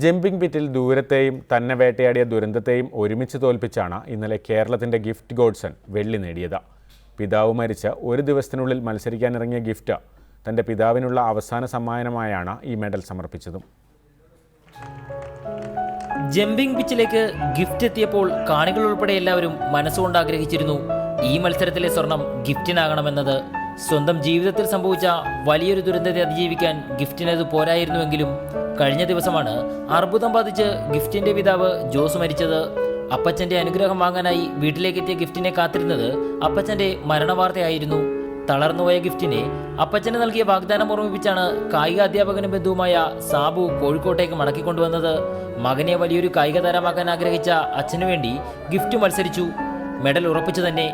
Jumping പിറ്റിൽ ദൂരത്തെയും തന്നെ വേട്ടയാടിയ ദുരന്തത്തെയും ഒരുമിച്ച് തോൽപ്പിച്ചാണ് ഇന്നലെ കേരളത്തിൻ്റെ ഗിഫ്റ്റ് ഗോഡ്സൺ വെള്ളി നേടിയത്. പിതാവ് മരിച്ച ഒരു ദിവസത്തിനുള്ളിൽ മത്സരിക്കാനിറങ്ങിയ ഗിഫ്റ്റ് തൻ്റെ പിതാവിനുള്ള അവസാന സമ്മാനമായാണ് ഈ മെഡൽ സമർപ്പിച്ചതും. ജമ്പിംഗ് പിച്ചിലേക്ക് ഗിഫ്റ്റ് എത്തിയപ്പോൾ കാണികൾ ഉൾപ്പെടെ എല്ലാവരും മനസ്സുകൊണ്ട് ആഗ്രഹിച്ചിരുന്നു ഈ മത്സരത്തിലെ സ്വർണം ഗിഫ്റ്റിനാകണമെന്നത്. സ്വന്തം ജീവിതത്തിൽ സംഭവിച്ച വലിയൊരു ദുരന്തത്തെ അതിജീവിക്കാൻ ഗിഫ്റ്റിനത് പോരായിരുന്നുവെങ്കിലും കഴിഞ്ഞ ദിവസമാണ് അർബുദം ബാധിച്ച് ഗിഫ്റ്റിന്റെ പിതാവ് ജോസ് മരിച്ചത്. അപ്പച്ചന്റെ അനുഗ്രഹം വാങ്ങാനായി വീട്ടിലേക്കെത്തിയ ഗിഫ്റ്റിനെ കാത്തിരുന്നത് അപ്പച്ചന്റെ മരണവാർത്തയായിരുന്നു. തളർന്നുപോയ ഗിഫ്റ്റിനെ അപ്പച്ചന് നൽകിയ വാഗ്ദാനം ഓർമ്മിപ്പിച്ചാണ് കായിക അധ്യാപകനും ബന്ധുവുമായ സാബു കോഴിക്കോട്ടേക്ക് മടക്കിക്കൊണ്ടുവന്നത്. മകനെ വലിയൊരു കായിക താരമാക്കാൻ ആഗ്രഹിച്ച അച്ഛനു വേണ്ടി ഗിഫ്റ്റ് മത്സരിച്ചു, മെഡൽ ഉറപ്പിച്ചു തന്നെ.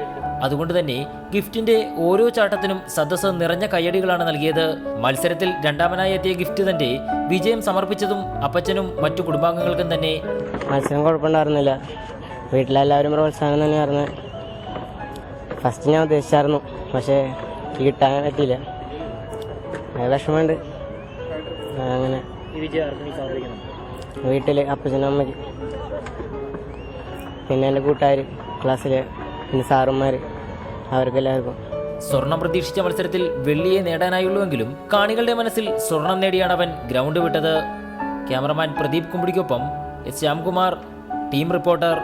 അതുകൊണ്ട് തന്നെ ഗിഫ്റ്റിന്റെ ഓരോ ചാട്ടത്തിനും സദസ്സ് നിറഞ്ഞ കയ്യടികളാണ് നൽകിയത്. മത്സരത്തിൽ രണ്ടാമനായി എത്തിയ ഗിഫ്റ്റ് തന്റെ വിജയം സമർപ്പിച്ചതും അപ്പച്ചനും മറ്റു കുടുംബാംഗങ്ങൾക്കും തന്നെ. മത്സരം കുഴപ്പമുണ്ടായിരുന്നില്ല, വീട്ടിലെല്ലാവരും പ്രോത്സാഹനം തന്നെയായിരുന്നു. ഫസ്റ്റ് ഞാൻ ഉദ്ദേശിച്ചായിരുന്നു, പക്ഷേ കിട്ടാൻ പറ്റിയില്ല. വിഷമമുണ്ട്. അങ്ങനെ വീട്ടിൽ അപ്പച്ചനും അമ്മയ്ക്ക്, പിന്നെ എൻ്റെ കൂട്ടുകാർ, ക്ലാസ്സിൽ പിന്നെ സാറന്മാർ, അവർക്കെല്ലാവർക്കും. സ്വർണം പ്രതീക്ഷിച്ച മത്സരത്തിൽ വെള്ളിയെ നേടാനായുള്ളൂവെങ്കിലും കാണികളുടെ മനസ്സിൽ സ്വർണം നേടിയാണ് അവൻ ഗ്രൗണ്ട് വിട്ടത്. ക്യാമറമാൻ പ്രദീപ് കുമ്പിടിക്കൊപ്പം എസ് ശ്യാംകുമാർ, ടീം റിപ്പോർട്ടർ.